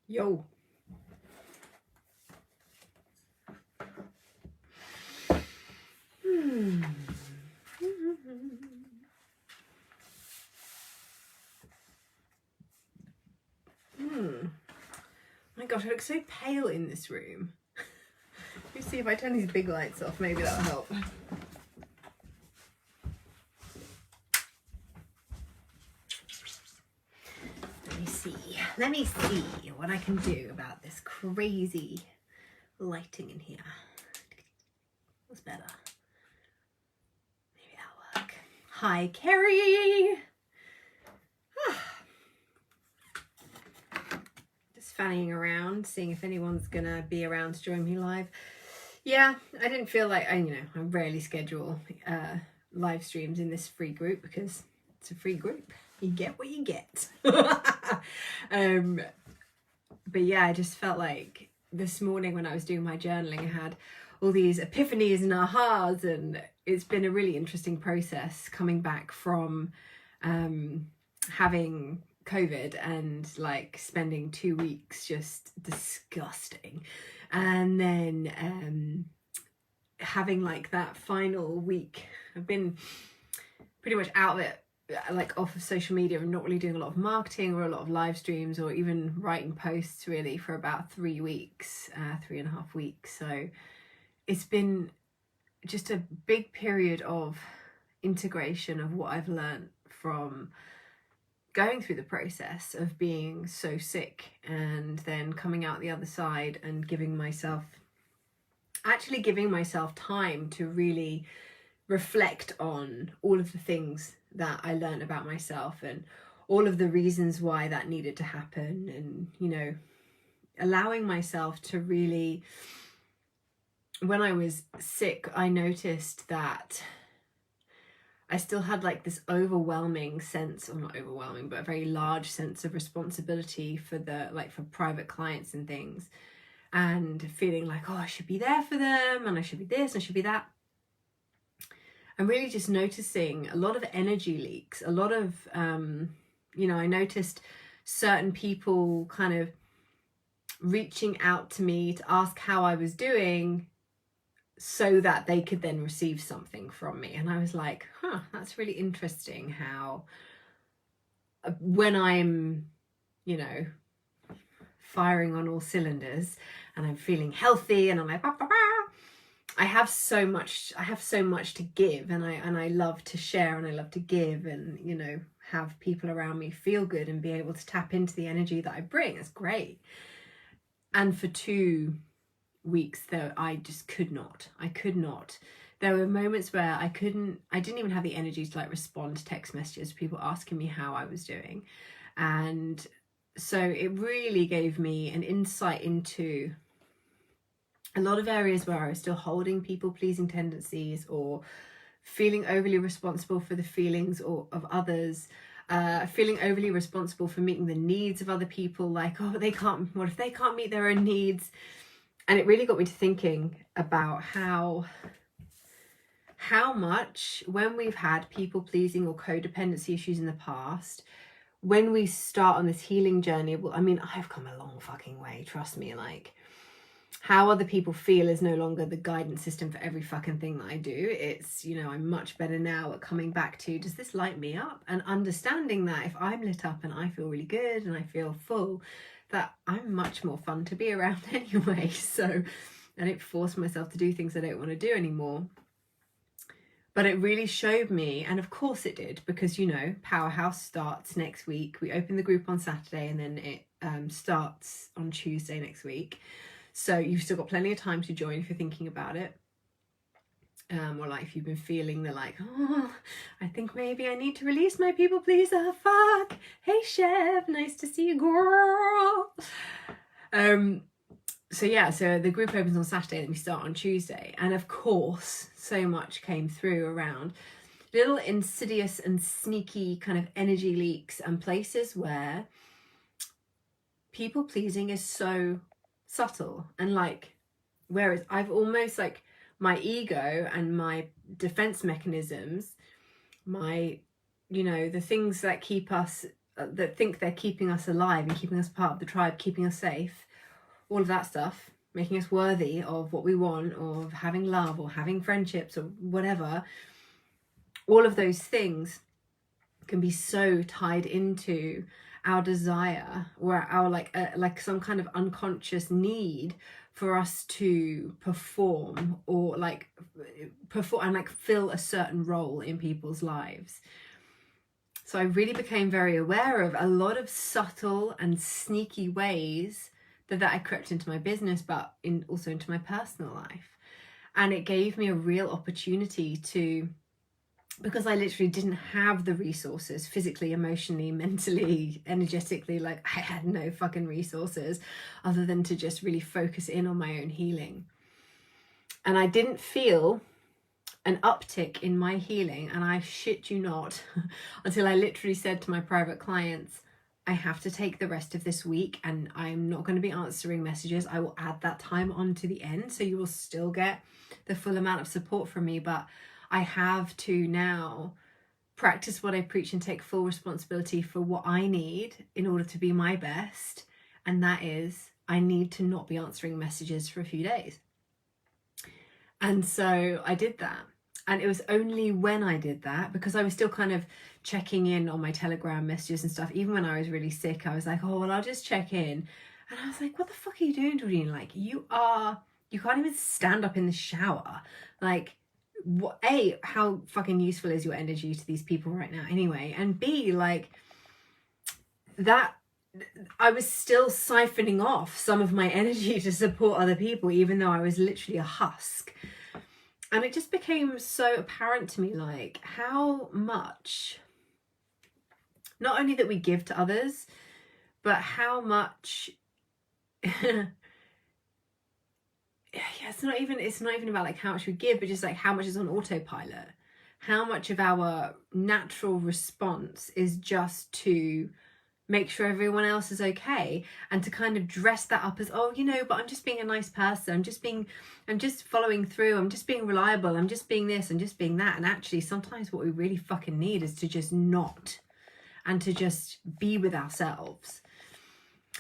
Yo. My gosh, I look so pale in this room. Let me see if I turn these big lights off, maybe that'll help. Let me see what I can do about this crazy lighting in here. What's better? Maybe that'll work. Hi, Kerry. Just fanning around, seeing if anyone's gonna be around to join me live. Yeah, I didn't feel like I rarely schedule live streams in this free group because it's a free group. You get what you get. But yeah, I just felt like this morning when I was doing my journaling, I had all these epiphanies and ahas, and it's been a really interesting process coming back from having COVID and like spending 2 weeks just disgusting, and then having like that final week. I've been pretty much out of it, like off of social media, and not really doing a lot of marketing or a lot of live streams or even writing posts really for about 3 weeks, 3.5 weeks. So it's been just a big period of integration of what I've learned from going through the process of being so sick and then coming out the other side and giving myself time to really reflect on all of the things that I learned about myself and all of the reasons why that needed to happen, and allowing myself to really, when I was sick, I noticed that I still had like this overwhelming sense, or not overwhelming, but a very large sense of responsibility for for private clients and things, and feeling like, oh, I should be there for them and I should be this and I should be that. I'm really just noticing a lot of energy leaks, a lot of, I noticed certain people kind of reaching out to me to ask how I was doing so that they could then receive something from me. And I was like, that's really interesting how when I'm, firing on all cylinders and I'm feeling healthy and I'm like, I have so much to give, and I love to share and I love to give, and have people around me feel good and be able to tap into the energy that I bring. It's great. And for 2 weeks though, I just could not. There were moments where I didn't even have the energy to like respond to text messages, people asking me how I was doing. And so it really gave me an insight into a lot of areas where I was still holding people-pleasing tendencies, or feeling overly responsible for the feelings of others, feeling overly responsible for meeting the needs of other people, like, what if they can't meet their own needs? And it really got me to thinking about how much, when we've had people-pleasing or codependency issues in the past, when we start on this healing journey, I've come a long fucking way, trust me, like, how other people feel is no longer the guidance system for every fucking thing that I do. It's, I'm much better now at coming back to, does this light me up? And understanding that if I'm lit up and I feel really good and I feel full, that I'm much more fun to be around anyway. So I don't force myself to do things I don't want to do anymore. But it really showed me, and of course it did, because, Powerhouse starts next week. We open the group on Saturday and then it starts on Tuesday next week. So you've still got plenty of time to join if you're thinking about it. Or like if you've been feeling the like, I think maybe I need to release my people pleaser. Fuck. Hey Chef, nice to see you, girl. So the group opens on Saturday and we start on Tuesday. And of course, so much came through around little insidious and sneaky kind of energy leaks and places where people pleasing is so subtle, and like, whereas I've almost like my ego and my defense mechanisms, my the things that keep us that think they're keeping us alive and keeping us part of the tribe, keeping us safe, all of that stuff, making us worthy of what we want, or of having love, or having friendships, or whatever, all of those things can be so tied into our desire, or our like some kind of unconscious need for us to perform, or like perform and like fill a certain role in people's lives. So I really became very aware of a lot of subtle and sneaky ways that I crept into my business, but also into my personal life. And it gave me a real opportunity to, because I literally didn't have the resources physically, emotionally, mentally, energetically, like I had no fucking resources other than to just really focus in on my own healing. And I didn't feel an uptick in my healing, and I shit you not, until I literally said to my private clients, I have to take the rest of this week and I'm not going to be answering messages. I will add that time on to the end, so you will still get the full amount of support from me, but I have to now practice what I preach and take full responsibility for what I need in order to be my best. And that is, I need to not be answering messages for a few days. And so I did that. And it was only when I did that, because I was still kind of checking in on my Telegram messages and stuff. Even when I was really sick, I was like, oh, well, I'll just check in. And I was like, what the fuck are you doing, Doreen? Like, you can't even stand up in the shower. Like, what? A, how fucking useful is your energy to these people right now anyway? And B, like, that I was still siphoning off some of my energy to support other people, even though I was literally a husk. And it just became so apparent to me, like, how much, not only that we give to others, but how much it's not even about like how much we give, but just like how much is on autopilot. How much of our natural response is just to make sure everyone else is okay, and to kind of dress that up as, oh, but I'm just being a nice person, I'm just following through, I'm just being reliable, I'm just being this, I'm just being that. And actually sometimes what we really fucking need is to just not, and to just be with ourselves.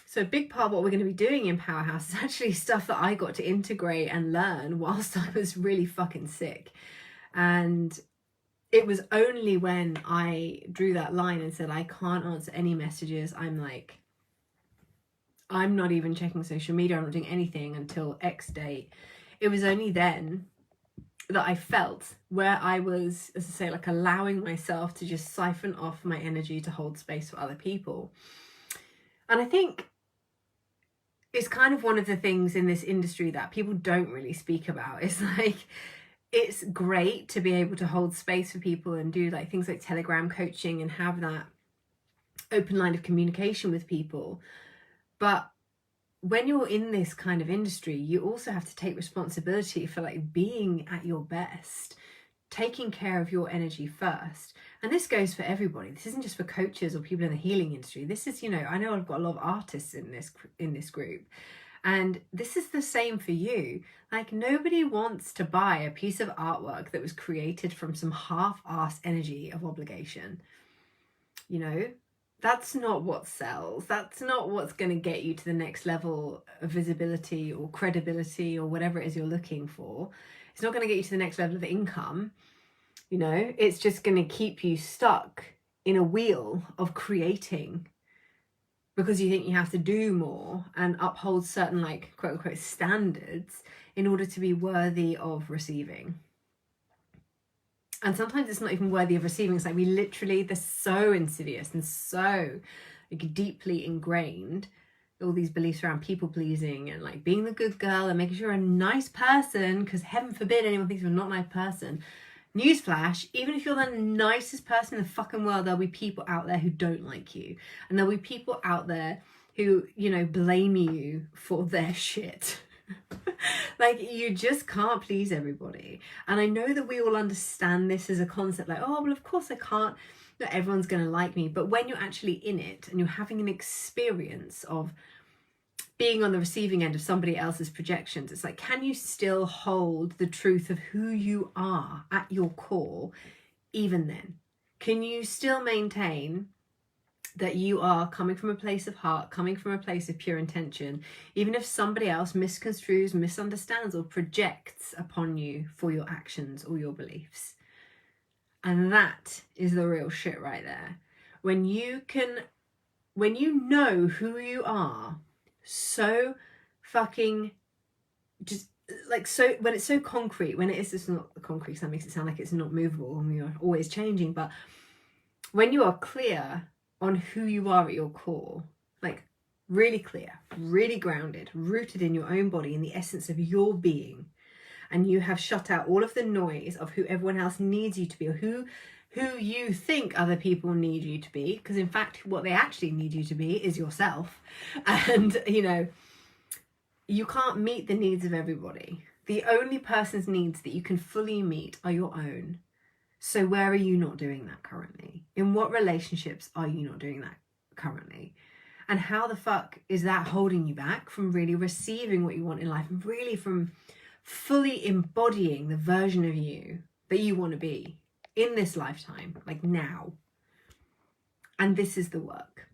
So a big part of what we're going to be doing in Powerhouse is actually stuff that I got to integrate and learn whilst I was really fucking sick. And it was only when I drew that line and said, I can't answer any messages, I'm not even checking social media, I'm not doing anything until X date. It was only then that I felt where I was, as I say, like allowing myself to just siphon off my energy to hold space for other people. And I think it's kind of one of the things in this industry that people don't really speak about. It's like, it's great to be able to hold space for people and do like things like Telegram coaching and have that open line of communication with people. But when you're in this kind of industry, you also have to take responsibility for like being at your best, taking care of your energy first. And this goes for everybody. This isn't just for coaches or people in the healing industry. This is, I know I've got a lot of artists in this group. And this is the same for you. Like, nobody wants to buy a piece of artwork that was created from some half-ass energy of obligation. That's not what sells. That's not what's going to get you to the next level of visibility or credibility or whatever it is you're looking for. It's not going to get you to the next level of income. It's just going to keep you stuck in a wheel of creating, because you think you have to do more and uphold certain, like, quote unquote standards in order to be worthy of receiving. And sometimes it's not even worthy of receiving. It's like they're so insidious and so like deeply ingrained, all these beliefs around people pleasing and like being the good girl and making sure you're a nice person, because heaven forbid anyone thinks you're not a nice person. Newsflash, even if you're the nicest person in the fucking world, there'll be people out there who don't like you. And there'll be people out there who, blame you for their shit. Like, you just can't please everybody. And I know that we all understand this as a concept, like, oh, well, of course I can't. Not everyone's going to like me. But when you're actually in it and you're having an experience of being on the receiving end of somebody else's projections, it's like, can you still hold the truth of who you are at your core even then? Can you still maintain that you are coming from a place of heart, coming from a place of pure intention, even if somebody else misconstrues, misunderstands, or projects upon you for your actions or your beliefs. And that is the real shit right there. When you know who you are so fucking just like, so when it's so concrete, when it is just not concrete, so that makes it sound like it's not movable and we are always changing, but when you are clear on who you are at your core, like really clear, really grounded, rooted in your own body, in the essence of your being, and you have shut out all of the noise of who everyone else needs you to be, or who you think other people need you to be, because in fact what they actually need you to be is yourself. And you know, you can't meet the needs of everybody. The only person's needs that you can fully meet are your own. So where are you not doing that currently? In what relationships are you not doing that currently? And how the fuck is that holding you back from really receiving what you want in life, and really from fully embodying the version of you that you want to be in this lifetime, like now? And this is the work.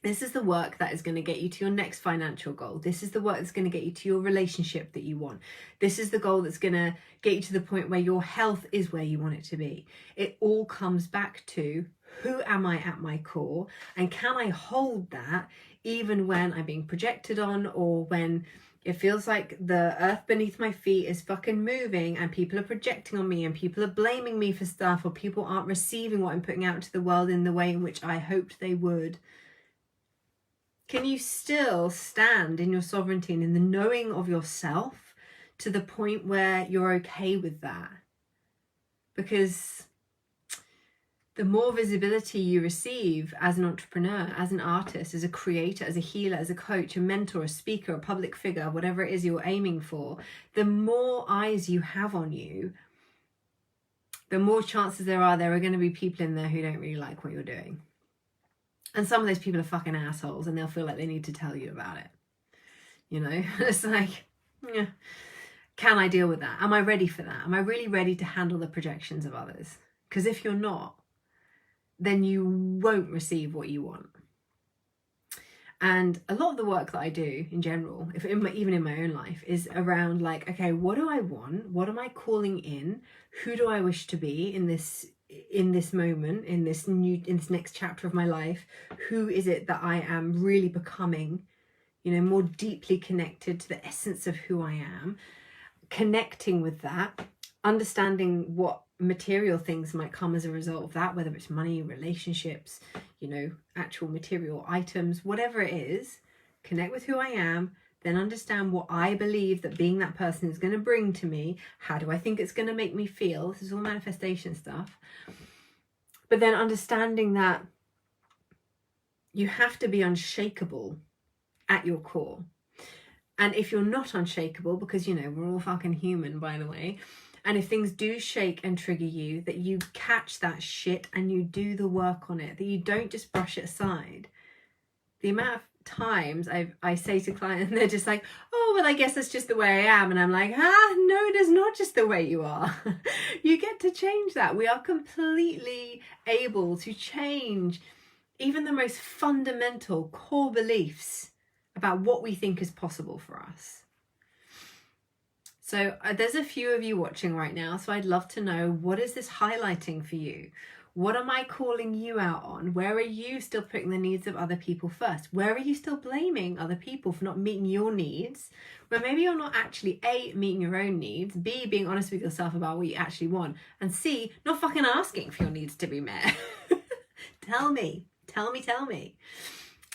This is the work that is going to get you to your next financial goal. This is the work that's going to get you to your relationship that you want. This is the goal that's going to get you to the point where your health is where you want it to be. It all comes back to, who am I at my core? And can I hold that even when I'm being projected on, or when it feels like the earth beneath my feet is fucking moving and people are projecting on me and people are blaming me for stuff, or people aren't receiving what I'm putting out to the world in the way in which I hoped they would? Can you still stand in your sovereignty and in the knowing of yourself to the point where you're okay with that? Because the more visibility you receive as an entrepreneur, as an artist, as a creator, as a healer, as a coach, a mentor, a speaker, a public figure, whatever it is you're aiming for, the more eyes you have on you, the more chances there are going to be people in there who don't really like what you're doing. And some of those people are fucking assholes, and they'll feel like they need to tell you about it. You know, it's like, yeah, can I deal with that? Am I ready for that? Am I really ready to handle the projections of others? Because if you're not, then you won't receive what you want. And a lot of the work that I do in general, even in my own life, is around like, okay, what do I want? What am I calling in? Who do I wish to be in this moment, in this next chapter of my life? Who is it that I am really becoming, you know, more deeply connected to the essence of who I am, connecting with that, understanding what material things might come as a result of that, whether it's money, relationships, you know, actual material items, whatever it is. Connect with who I am, then understand what I believe that being that person is going to bring to me. How do I think it's going to make me feel? This is all manifestation stuff. But then understanding that you have to be unshakable at your core. And if you're not unshakable, because, you know, we're all fucking human, by the way, and if things do shake and trigger you, that you catch that shit and you do the work on it, that you don't just brush it aside. The amount of times I say to clients, and they're just like, oh, well, I guess that's just the way I am. And I'm like, no, it is not just the way you are. You get to change that. We are completely able to change even the most fundamental core beliefs about what we think is possible for us. So there's a few of you watching right now, so I'd love to know, what is this highlighting for you? What am I calling you out on? Where are you still putting the needs of other people first? Where are you still blaming other people for not meeting your needs? Where maybe you're not actually A, meeting your own needs, B, being honest with yourself about what you actually want, and C, not fucking asking for your needs to be met. Tell me.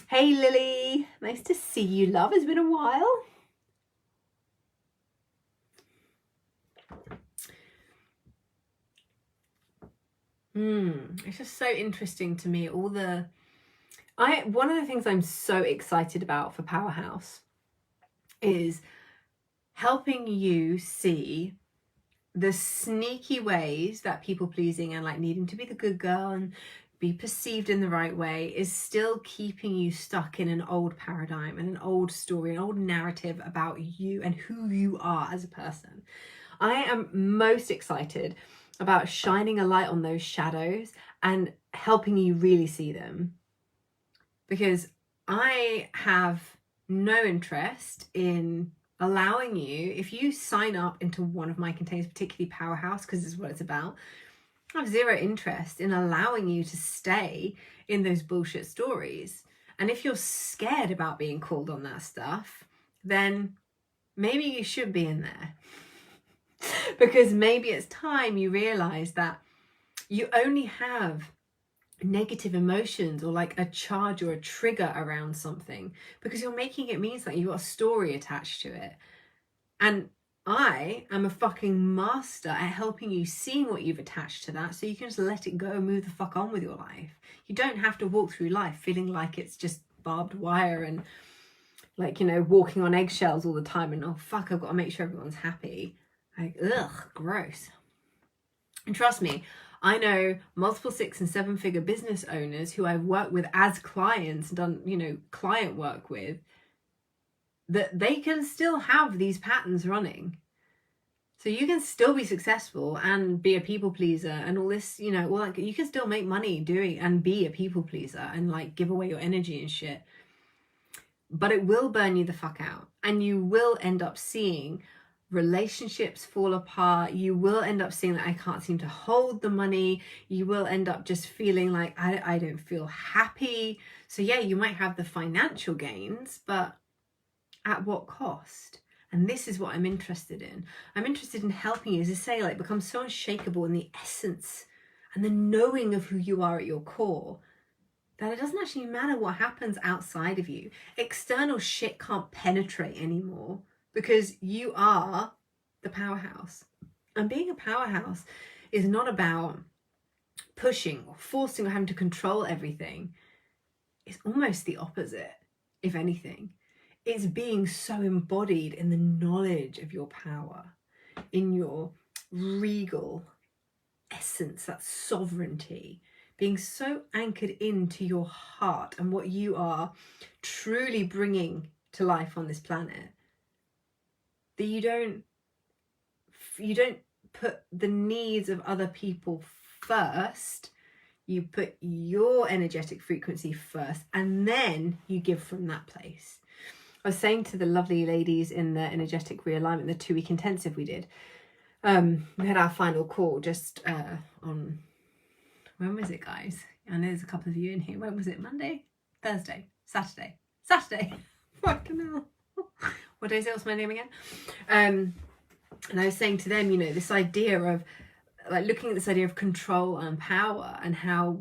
Hey Lily, nice to see you, love. It's been a while. It's just so interesting to me, one of the things I'm so excited about for Powerhouse is helping you see the sneaky ways that people pleasing and like needing to be the good girl and be perceived in the right way is still keeping you stuck in an old paradigm and an old story, an old narrative about you and who you are as a person. I am most excited about shining a light on those shadows and helping you really see them. because I have no interest in allowing you, if you sign up into one of my containers, particularly Powerhouse, because this is what it's about, I have zero interest in allowing you to stay in those bullshit stories. And if you're scared about being called on that stuff, then maybe you should be in there. Because maybe it's time you realize that you only have negative emotions or like a charge or a trigger around something because you're making it mean something. You've got a story attached to it. And I am a fucking master at helping you seeing what you've attached to that so you can just let it go and move the fuck on with your life. You don't have to walk through life feeling like it's just barbed wire and like, you know, walking on eggshells all the time and oh fuck, I've got to make sure everyone's happy. Like, ugh, gross. And trust me, I know multiple 6- and 7-figure business owners who I've worked with as clients, done, you know, client work with, that they can still have these patterns running. So you can still be successful and be a people pleaser and all this, you know, all that. You can still make money doing and be a people pleaser and like give away your energy and shit. But it will burn you the fuck out. And you will end up seeing relationships fall apart. You will end up seeing that I can't seem to hold the money. You will end up just feeling like I don't feel happy. So yeah, you might have the financial gains, but at what cost? And this is what I'm interested in. I'm interested in helping you, as I say, like become so unshakable in the essence and the knowing of who you are at your core that it doesn't actually matter what happens outside of you. External shit can't penetrate anymore because you are the powerhouse. And being a powerhouse is not about pushing or forcing or having to control everything. It's almost the opposite, if anything. It's being so embodied in the knowledge of your power, in your regal essence, that sovereignty, being so anchored into your heart and what you are truly bringing to life on this planet that you don't put the needs of other people first. You put your energetic frequency first and then you give from that place. I was saying to the lovely ladies in the energetic realignment, the 2-week intensive we did, we had our final call just on, when was it, guys? I know there's a couple of you in here. When was it? Monday? Thursday? Saturday? Fucking hell. What day is it? What's my name again? And I was saying to them, you know, this idea of like looking at this idea of control and power and how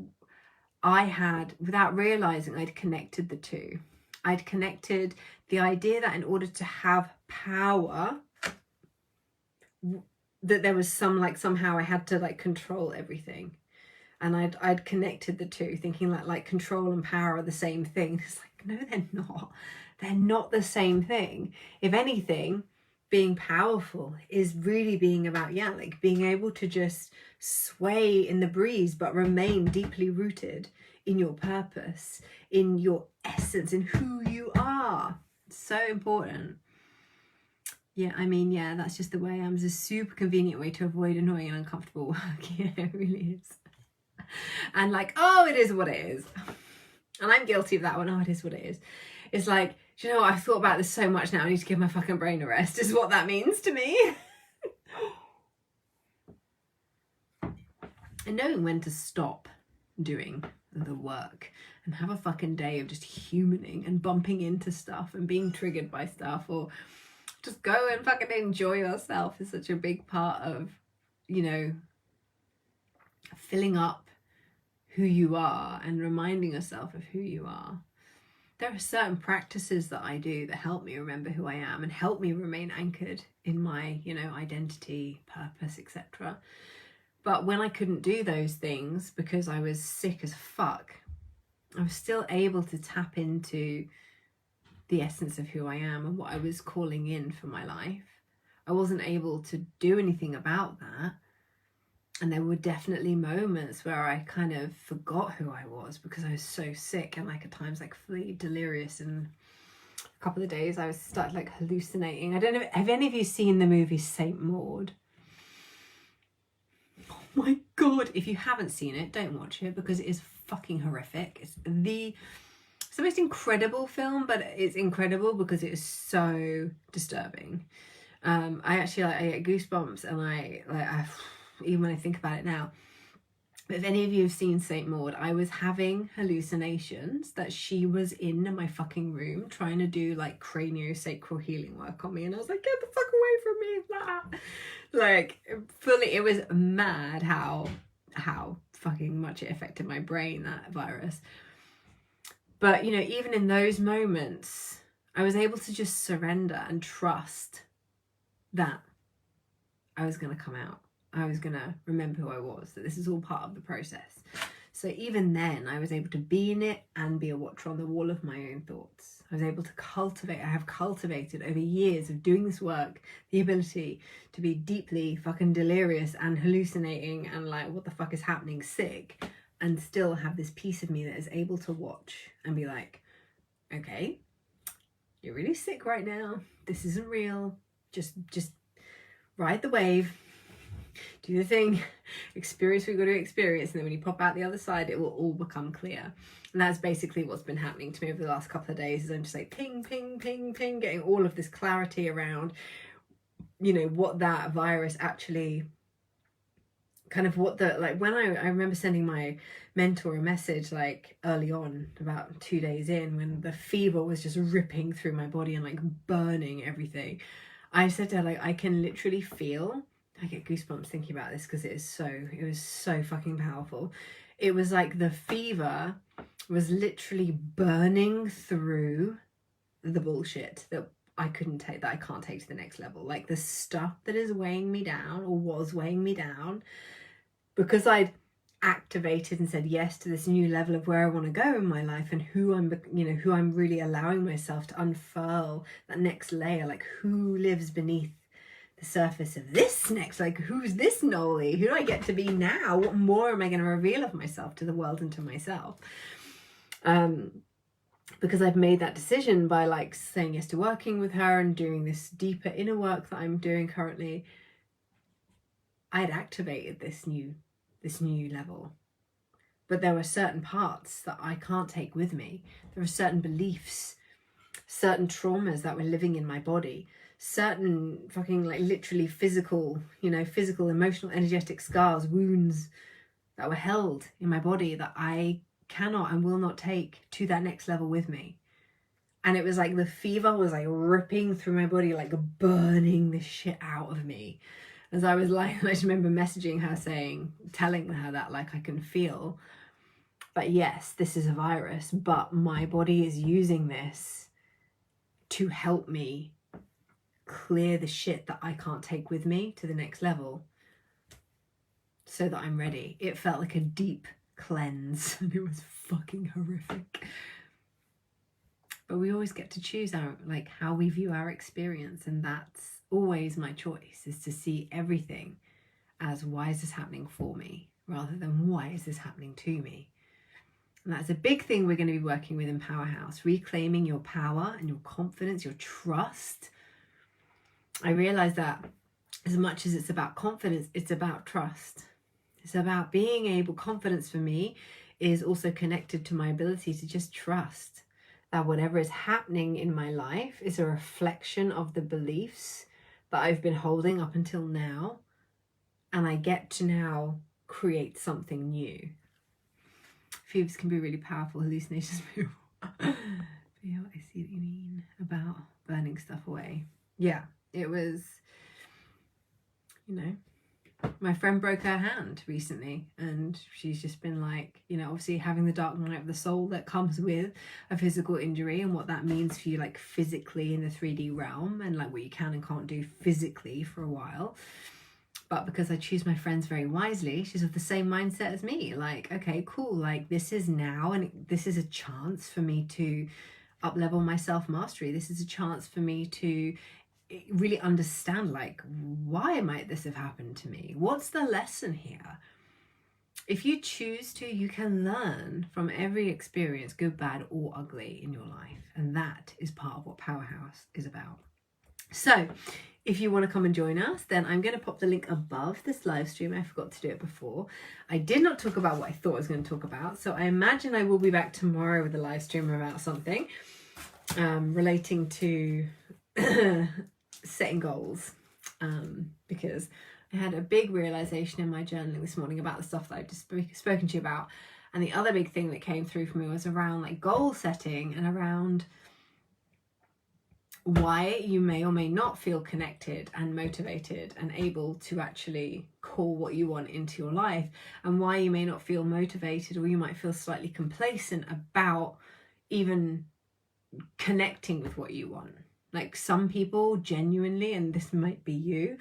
I had, without realizing, I'd connected the two. I'd connected the idea that in order to have power, that there was somehow I had to like control everything. And I'd connected the two, thinking that like control and power are the same thing. It's like, no, they're not. They're not the same thing. If anything, being powerful is really being about, yeah, like being able to just sway in the breeze, but remain deeply rooted in your purpose, in your essence, in who you are. It's so important. Yeah, I mean, yeah, that's just the way I am. It's a super convenient way to avoid annoying and uncomfortable work. Yeah, it really is. And like, oh, it is what it is. And I'm guilty of that one. Oh, it is what it is. It's like, do you know what? I've thought about this so much now. I need to give my fucking brain a rest, is what that means to me. And knowing when to stop doing the work and have a fucking day of just humaning and bumping into stuff and being triggered by stuff, or just go and fucking enjoy yourself is such a big part of, you know, filling up who you are and reminding yourself of who you are. There are certain practices that I do that help me remember who I am and help me remain anchored in my, you know, identity, purpose, etc. But when I couldn't do those things because I was sick as fuck, I was still able to tap into the essence of who I am and what I was calling in for my life. I wasn't able to do anything about that. And there were definitely moments where I kind of forgot who I was because I was so sick and like at times like fully delirious. And a couple of days I was started like hallucinating. I don't know, have any of you seen the movie Saint Maud? Oh my God. If you haven't seen it, don't watch it because it is fucking horrific. It's the It's the most incredible film, but it's incredible because it is so disturbing. I actually I get goosebumps, and I even when I think about it now. But if any of you have seen Saint Maud, I was having hallucinations that she was in my fucking room trying to do like craniosacral healing work on me, and I was like, get the fuck away from me, blah. Like fully, it was mad how fucking much it affected my brain, that virus. But you know, even in those moments, I was able to just surrender and trust that I was going to come out. I was going to remember who I was, that this is all part of the process. So even then, I was able to be in it and be a watcher on the wall of my own thoughts. I was able to I have cultivated over years of doing this work, the ability to be deeply fucking delirious and hallucinating and like, what the fuck is happening, sick, and still have this piece of me that is able to watch and be like, okay, you're really sick right now. This isn't real. Just ride the wave. Do the thing, experience what you've got to experience, and then when you pop out the other side, it will all become clear. And that's basically what's been happening to me over the last couple of days, is I'm just like ping, ping, ping, ping, getting all of this clarity around, you know, what that virus actually, kind of what the, like when I remember sending my mentor a message like early on, about 2 days in, when the fever was just ripping through my body and like burning everything. I said to her, like, I can literally feel, I get goosebumps thinking about this because it was so fucking powerful. It was like the fever was literally burning through the bullshit that I couldn't take, that I can't take to the next level. Like the stuff that is weighing me down, or was weighing me down, because I'd activated and said yes to this new level of where I want to go in my life, and who I'm really allowing myself to unfurl that next layer, like who lives beneath the surface of this next, like who's this Noelie, who do I get to be now, what more am I going to reveal of myself to the world and to myself, because I've made that decision by like saying yes to working with her and doing this deeper inner work that I'm doing currently. I'd activated this new level, but there were certain parts that I can't take with me. There are certain beliefs, certain traumas that were living in my body, certain fucking like literally physical, emotional, energetic scars, wounds that were held in my body that I cannot and will not take to that next level with me. And it was like the fever was like ripping through my body, like burning the shit out of me. As I was like, I just remember messaging her telling her that like I can feel, but yes, this is a virus, but my body is using this to help me clear the shit that I can't take with me to the next level, so that I'm ready. It felt like a deep cleanse, and it was fucking horrific. But we always get to choose how we view our experience, and that's always my choice, is to see everything as, why is this happening for me, rather than why is this happening to me. And that's a big thing we're going to be working with in Powerhouse, reclaiming your power and your confidence, your trust. I realize that as much as it's about confidence, it's about trust. It's about being able, confidence for me is also connected to my ability to just trust that whatever is happening in my life is a reflection of the beliefs that I've been holding up until now, and I get to now create something new. Fevers can be really powerful, hallucinations. Yeah, I see what you mean about burning stuff away. Yeah, it was, my friend broke her hand recently, and she's just been like, obviously having the dark night of the soul that comes with a physical injury, and what that means for you, like physically in the 3D realm, and like what you can and can't do physically for a while. But because I choose my friends very wisely, she's of the same mindset as me. Like, okay, cool. Like this is now, and this is a chance for me to up-level my self-mastery. This is a chance for me to really understand, like, why might this have happened to me? What's the lesson here? If you choose to, you can learn from every experience, good, bad, or ugly in your life. And that is part of what Powerhouse is about. So if you want to come and join us, then I'm going to pop the link above this live stream. I forgot to do it before. I did not talk about what I thought I was going to talk about. So I imagine I will be back tomorrow with a live stream about something relating to setting goals. Because I had a big realization in my journaling this morning about the stuff that I've just spoken to you about. And the other big thing that came through for me was around like goal setting and around why you may or may not feel connected and motivated and able to actually call what you want into your life, and why you may not feel motivated, or you might feel slightly complacent about even connecting with what you want. Like some people genuinely, and this might be you,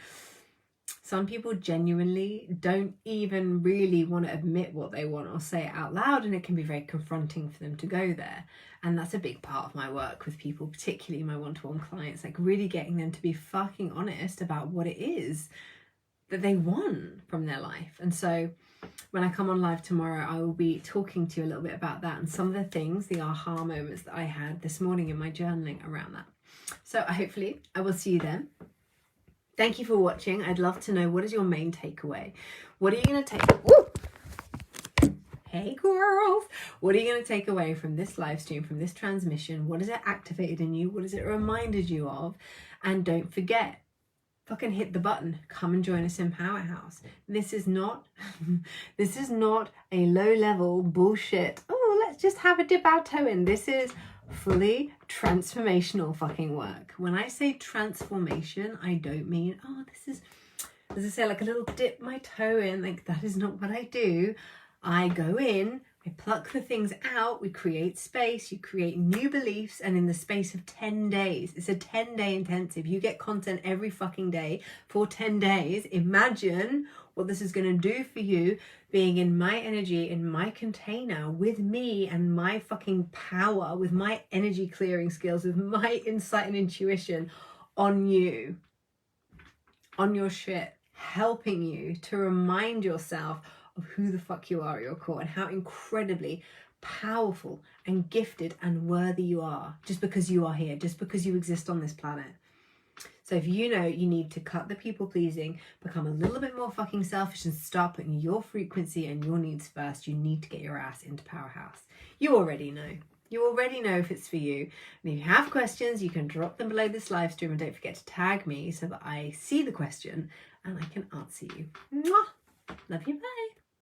some people genuinely don't even really want to admit what they want or say it out loud, and it can be very confronting for them to go there. And that's a big part of my work with people, particularly my one-to-one clients, like really getting them to be fucking honest about what it is that they want from their life. And so when I come on live tomorrow, I will be talking to you a little bit about that and some of the things, the aha moments that I had this morning in my journaling around that. So hopefully I will see you then. Thank you for watching. I'd love to know, what is your main takeaway? What are you going to take? Ooh! Hey girls, what are you going to take away from this live stream, from this transmission? What has it activated in you? What has it reminded you of? And don't forget, fucking hit the button. Come and join us in Powerhouse. This is not a low level bullshit. Oh, let's just have a dip our toe in. This is fully transformational fucking work. When I say transformation, I don't mean, oh, this is, as I say, like a little dip my toe in. Like, that is not what I do. I go in, I pluck the things out, we create space, you create new beliefs, and in the space of 10 days, it's a 10-day intensive. You get content every fucking day for 10 days. Imagine what this is going to do for you, being in my energy, in my container, with me and my fucking power, with my energy clearing skills, with my insight and intuition on you, on your shit, helping you to remind yourself of who the fuck you are at your core and how incredibly powerful and gifted and worthy you are, just because you are here, just because you exist on this planet. So if you know you need to cut the people pleasing, become a little bit more fucking selfish and start putting your frequency and your needs first, you need to get your ass into Powerhouse. You already know. You already know if it's for you. And if you have questions, you can drop them below this live stream, and don't forget to tag me so that I see the question and I can answer you. Mwah! Love you, bye.